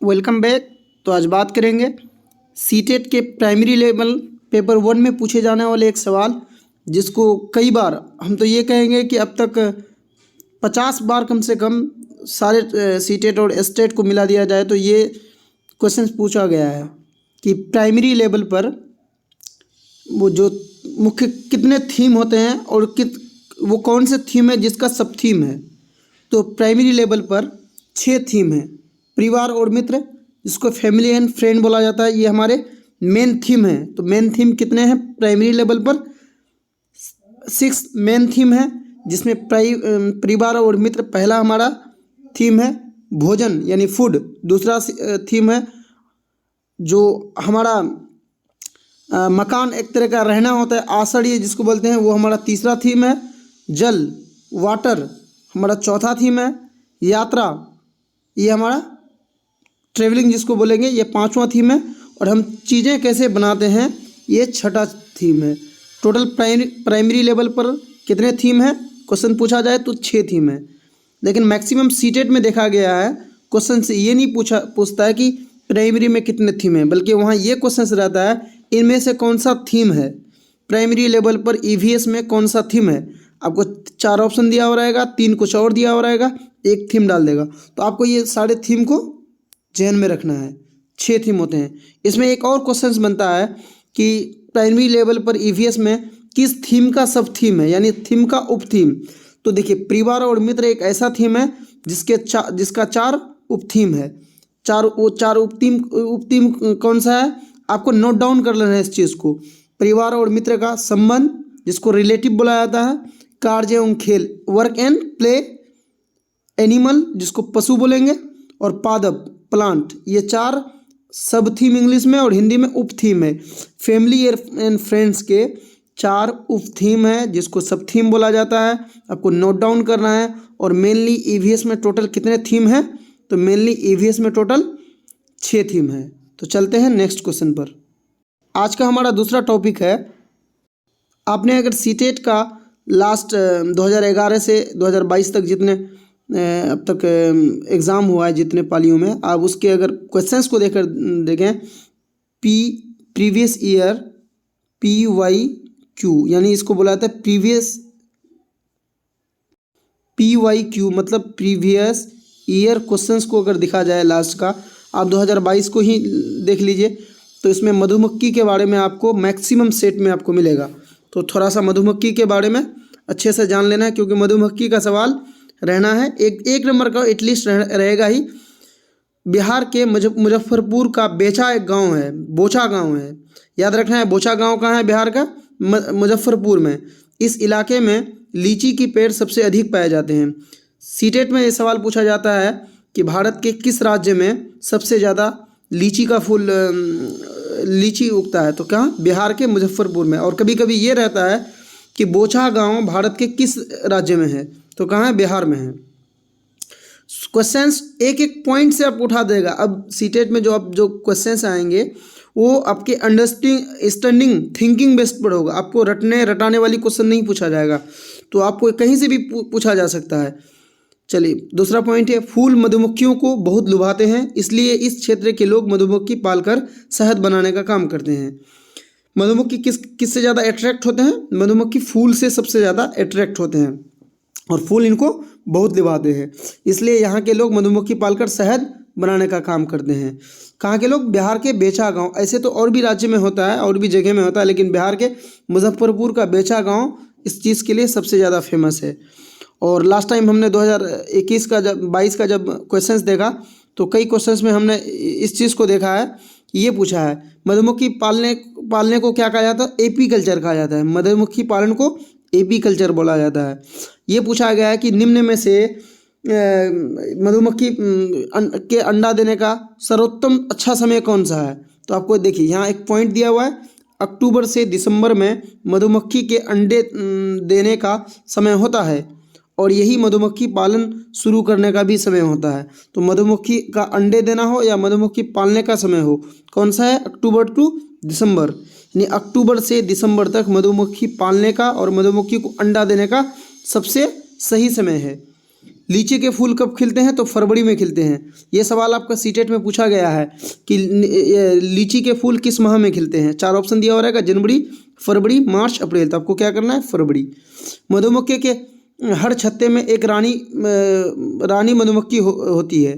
Welcome back. तो आज बात करेंगे सीटेट के प्राइमरी लेवल पेपर 1 में पूछे जाने वाले एक सवाल, जिसको कई बार हम तो ये कहेंगे कि अब तक 50 बार कम से कम सारे सीटेट और एस्टेट को मिला दिया जाए तो ये क्वेश्चन पूछा गया है कि प्राइमरी लेवल पर वो जो मुख्य कितने थीम होते हैं और वो कौन से थीम है जिसका सब थीम है। तो प्राइमरी लेवल पर 6 थीम है। परिवार और मित्र, जिसको फैमिली एंड फ्रेंड बोला जाता है, ये हमारे मेन थीम है। तो मेन थीम कितने हैं प्राइमरी लेवल पर? 6 मेन थीम है, जिसमें परिवार और मित्र पहला हमारा थीम है भोजन यानी फूड। दूसरा थीम है जो हमारा मकान, एक तरह का रहना होता है, आश्रय जिसको बोलते हैं, वो हमारा तीसरा थीम है। जल वाटर हमारा चौथा थीम है। यात्रा, ये हमारा ट्रेवलिंग जिसको बोलेंगे, ये 5वां थीम है। और हम चीज़ें कैसे बनाते हैं, ये 6ठा थीम है। टोटल प्राइमरी लेवल पर कितने थीम है क्वेश्चन पूछा जाए तो 6 थीम है। लेकिन मैक्सिमम सीटेट में देखा गया है क्वेश्चन से ये नहीं पूछता है कि प्राइमरी में कितने थीम है, बल्कि वहाँ ये क्वेश्चन रहता है इनमें से कौन सा थीम है प्राइमरी लेवल पर, ईवीएस में कौन सा थीम है। आपको 4 ऑप्शन दिया हुआ रहेगा, 3 कुछ और दिया हुआ रहेगा, 1 थीम डाल देगा। तो आपको ये सारे थीम को ध्यान में रखना है। 6 थीम होते हैं। इसमें एक और क्वेश्चन बनता है कि प्राइमरी लेवल पर ईवीएस में किस थीम का सब थीम है, यानी थीम का उप थीम। तो देखिए, परिवार और मित्र एक ऐसा थीम है जिसका 4 उप थीम है। 4 उप थीम कौन सा है, आपको नोट डाउन कर लेना है इस चीज़ को। परिवार और मित्र का संबंध, जिसको रिलेटिव बोला जाता है। कार्य एवं खेल, वर्क एंड प्ले। एनिमल, जिसको पशु बोलेंगे। और पादप, प्लांट। ये 4 सब थीम इंग्लिश में और हिंदी में उप थीम है। फैमिली एंड फ्रेंड्स के 4 उप थीम है, जिसको सब थीम बोला जाता है। आपको नोट डाउन करना है। और मेनली ईवीएस में टोटल कितने थीम है, तो मेनली ईवीएस में टोटल 6 थीम है। तो चलते हैं नेक्स्ट क्वेश्चन पर। आज का हमारा दूसरा टॉपिक है, आपने अगर सीटेट का लास्ट 2011 से 2022 तक जितने अब तक एग्ज़ाम हुआ है, जितने पालियों में, आप उसके अगर क्वेश्चंस को देखें प्रीवियस ईयर PYQ, यानी इसको बोला जाता है प्रीवियस PYQ, मतलब प्रीवियस ईयर क्वेश्चंस को अगर दिखा जाए लास्ट का, आप 2022 को ही देख लीजिए, तो इसमें मधुमक्खी के बारे में आपको मैक्सिमम सेट में आपको मिलेगा। तो थोड़ा सा मधुमक्खी के बारे में अच्छे से जान लेना है, क्योंकि मधुमक्खी का सवाल रहना है। एक नंबर का एटलीस्ट रहेगा ही। बिहार के मुजफ्फरपुर का बेचा एक गांव है, बोचा गांव है, याद रखना है। बोचा गांव कहाँ है बिहार का? मुजफ्फरपुर में। इस इलाके में लीची की पेड़ सबसे अधिक पाए जाते हैं। सीटेट में ये सवाल पूछा जाता है कि भारत के किस राज्य में सबसे ज़्यादा लीची का फूल लीची उगता है, तो कहाँ? बिहार के मुजफ्फरपुर में। और कभी कभी ये रहता है कि बोचा गांव भारत के किस राज्य में है, तो कहाँ है? बिहार में है। क्वेश्चंस एक एक पॉइंट से आप उठा देगा। अब सीटेट में जो क्वेश्चंस आएंगे वो आपके अंडरस्टैंडिंग थिंकिंग बेस्ड पर होगा। आपको रटाने वाली क्वेश्चन नहीं पूछा जाएगा, तो आपको कहीं से भी पूछा जा सकता है। चलिए, दूसरा पॉइंट है, फूल मधुमक्खियों को बहुत लुभाते हैं, इसलिए इस क्षेत्र के लोग मधुमक्खी पालकर शहद बनाने का काम करते हैं। मधुमक्खी किससे ज़्यादा अट्रैक्ट होते हैं? मधुमक्खी फूल से सबसे ज़्यादा अट्रैक्ट होते हैं और फूल इनको बहुत लुभाते हैं, इसलिए यहाँ के लोग मधुमक्खी पालकर शहद बनाने का काम करते हैं। कहाँ के लोग? बिहार के बेचा गांव। ऐसे तो और भी राज्य में होता है, और भी जगह में होता है, लेकिन बिहार के मुजफ्फरपुर का बेचा गांव इस चीज़ के लिए सबसे ज़्यादा फेमस है। और लास्ट टाइम हमने 2021 का जब 22 का जब क्वेश्चंस देखा, तो कई क्वेश्चंस में हमने इस चीज़ को देखा है, ये पूछा है मधुमक्खी पालने को क्या कहा जाता है? एपी कल्चर कहा जाता है। मधुमक्खी पालन को एपी कल्चर बोला जाता है। ये पूछा गया है कि निम्न में से मधुमक्खी के अंडा देने का सर्वोत्तम अच्छा समय कौन सा है? तो आपको देखिए, यहाँ एक पॉइंट दिया हुआ है, अक्टूबर से दिसंबर में मधुमक्खी के अंडे देने का समय होता है, और यही मधुमक्खी पालन शुरू करने का भी समय होता है। तो मधुमक्खी का अंडे देना हो या मधुमक्खी पालने का समय हो, कौन सा है? अक्टूबर टू दिसंबर, यानी अक्टूबर से दिसंबर तक मधुमक्खी पालने का और मधुमक्खी को अंडा देने का सबसे सही समय है। लीची के फूल कब खिलते हैं? तो फरवरी में खिलते हैं। ये सवाल आपका सीटेट में पूछा गया है कि लीची के फूल किस माह में खिलते हैं। 4 ऑप्शन दिया हो रहेगा, जनवरी, फरवरी, मार्च, अप्रैल। तो आपको क्या करना है? फरवरी। मधुमक्खी के हर छत्ते में एक रानी मधुमक्खी होती है।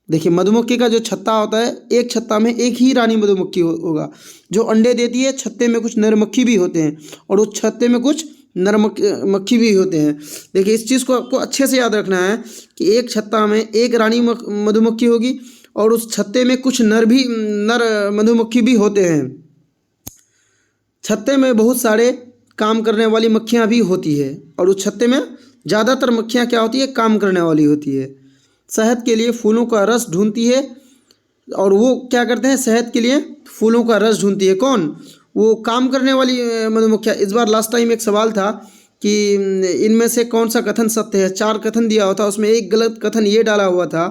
देखिए, मधुमक्खी का जो छत्ता होता है, एक छत्ता में एक ही रानी मधुमक्खी होगा जो अंडे देती है। छत्ते में कुछ नर मक्खी भी होते हैं और उस छत्ते में कुछ नर मक्खी भी होते हैं। देखिए, इस चीज़ को आपको अच्छे से याद रखना है कि एक छत्ता में एक रानी मधुमक्खी होगी और उस छत्ते में कुछ नर मधुमक्खी भी होते हैं। छत्ते में बहुत सारे काम करने वाली मक्खियाँ भी होती है और उस छत्ते में ज़्यादातर मक्खियाँ क्या होती है? काम करने वाली होती है। शहद के लिए फूलों का रस ढूंढती है और वो क्या करते हैं? शहद के लिए फूलों का रस ढूंढती है। कौन? वो काम करने वाली मधुमक्खियाँ। इस बार लास्ट टाइम एक सवाल था कि इनमें से कौन सा कथन सत्य है। 4 कथन दिया हुआ था, उसमें एक गलत कथन ये डाला हुआ था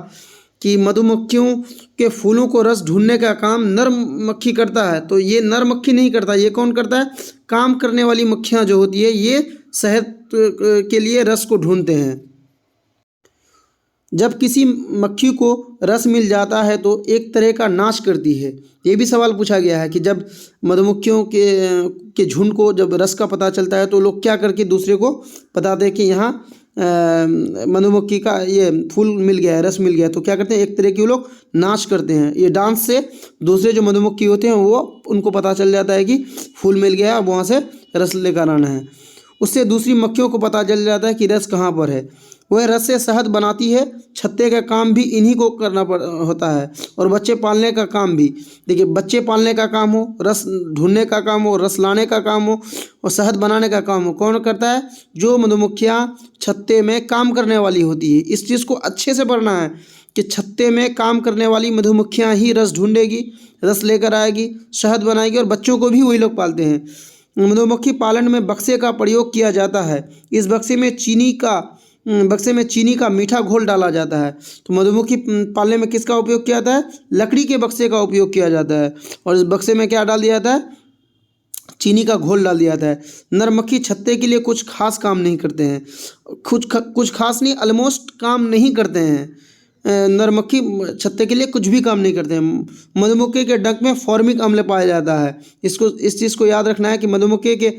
कि मधुमक्खियों के फूलों को रस ढूंढने का काम नर मक्खी करता है। तो ये नर मक्खी नहीं करता, ये कौन करता है? काम करने वाली मक्खियाँ जो होती है ये शहद के लिए रस को ढूंढते हैं। जब किसी मक्खी को रस मिल जाता है तो एक तरह का नाच करती है। ये भी सवाल पूछा गया है कि जब मधुमक्खियों के झुंड को जब रस का पता चलता है तो लोग क्या करके दूसरे को बताते हैं कि यहाँ मधुमक्खी का ये फूल मिल गया है, रस मिल गया है। तो क्या करते हैं? एक तरह के वो लोग नाच करते हैं। ये डांस से दूसरे जो मधुमक्खी होते हैं वो उनको पता चल जाता है कि फूल मिल गया है, अब वहाँ से रस लेकर आना है। उससे दूसरी मक्खियों को पता चल जाता है कि रस कहाँ पर है। वह रस से शहद बनाती है। छत्ते का काम भी इन्हीं को करना होता है और बच्चे पालने का काम भी। देखिए, बच्चे पालने का काम हो, रस ढूंढने का काम हो, रस लाने का काम हो और शहद बनाने का काम हो, कौन करता है? जो मधुमक्खियाँ छत्ते में काम करने वाली होती है। इस चीज़ को अच्छे से पढ़ना है कि छत्ते में काम करने वाली मधुमक्खियाँ ही रस ढूंढेगी, रस लेकर आएगी, शहद बनाएगी और बच्चों को भी वही लोग पालते हैं। मधुमक्खी पालन में बक्से का प्रयोग किया जाता है। इस बक्से में चीनी का मीठा घोल डाला जाता है। तो मधुमक्खी पालने में किसका उपयोग किया जाता है? लकड़ी के बक्से का उपयोग किया जाता है और इस बक्से में क्या डाल दिया जाता है? चीनी का घोल डाल दिया जाता है। नर मक्खी छत्ते के लिए कुछ खास काम नहीं करते हैं। कुछ खास नहीं, ऑलमोस्ट काम नहीं करते हैं। नर मक्खी छत्ते के लिए कुछ भी काम नहीं करते हैं। मधुमक्खी के डंक में फॉर्मिक अम्ल पाया जाता है। इस चीज़ को याद रखना है कि मधुमक्खी के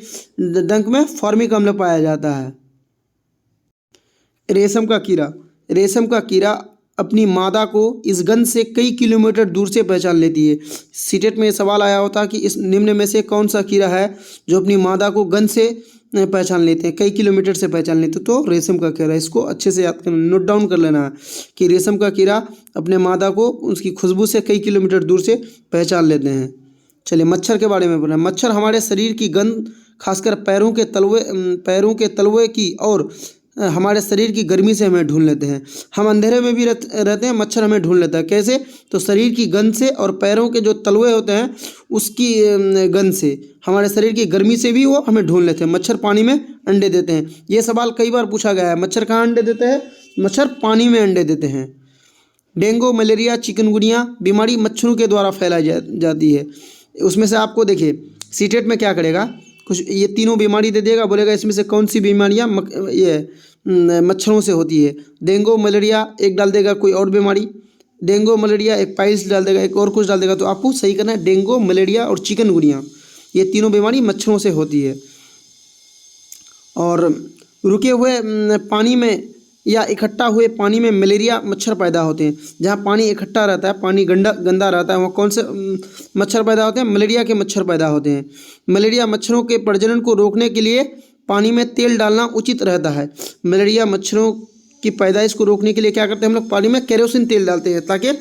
डंक में फॉर्मिक अम्ल पाया जाता है। रेशम का कीड़ा अपनी मादा को इस गंध से कई किलोमीटर दूर से पहचान लेती है। सीटेट में सवाल आया होता कि इस निम्न में से कौन सा कीड़ा है जो अपनी मादा को गंध से पहचान लेते हैं, कई किलोमीटर से पहचान लेते हैं? तो रेशम का कीड़ा। इसको अच्छे से याद करना, नोट डाउन कर लेना है कि रेशम का कीड़ा अपने मादा को उसकी खुशबू से कई किलोमीटर दूर से पहचान लेते हैं। चलिए, मच्छर के बारे में बोलना है। मच्छर हमारे शरीर की गंध, खासकर पैरों के तलवे की और हमारे शरीर की गर्मी से हमें ढूंढ लेते हैं। हम अंधेरे में भी रहते हैं, मच्छर हमें ढूंढ लेता है। कैसे? तो शरीर की गंध से और पैरों के जो तलवे होते हैं उसकी गंध से, हमारे शरीर की गर्मी से भी वो हमें ढूंढ लेते हैं। मच्छर पानी में अंडे देते हैं। ये सवाल कई बार पूछा गया है। मच्छर कहाँ अंडे देते हैं? मच्छर पानी में अंडे देते हैं। डेंगू, मलेरिया, चिकनगुनिया बीमारी मच्छरों के द्वारा फैलाई जाती है। उसमें से आपको देखिए सीटेट में क्या करेगा, कुछ ये तीनों बीमारी दे देगा, बोलेगा इसमें से कौन सी बीमारियाँ मच्छरों से होती है। डेंगू, मलेरिया एक डाल देगा, कोई और बीमारी। डेंगू, मलेरिया एक पाइल्स डाल देगा, एक और कुछ डाल देगा। तो आपको सही करना है डेंगू, मलेरिया और चिकनगुनिया, ये तीनों बीमारी मच्छरों से होती है। और रुके हुए पानी में या इकट्ठा हुए पानी में मलेरिया मच्छर पैदा होते हैं। जहाँ पानी इकट्ठा रहता है, पानी गंदा रहता है, वहाँ कौन से मच्छर पैदा होते हैं? मलेरिया के मच्छर पैदा होते हैं। मलेरिया मच्छरों के प्रजनन को रोकने के लिए पानी में तेल डालना उचित रहता है। मलेरिया मच्छरों की पैदाइश को रोकने के लिए क्या करते हैं हम लोग? पानी में केरोसिन तेल डालते हैं ताकि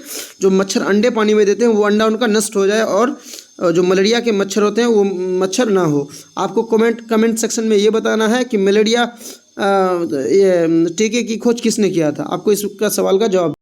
जो मच्छर अंडे पानी में देते हैं वो अंडा उनका नष्ट हो जाए और जो मलेरिया के मच्छर होते हैं वो मच्छर ना हो। आपको कमेंट सेक्शन में ये बताना है कि मलेरिया ये टीके की खोज किसने किया था। आपको इसका सवाल का जवाब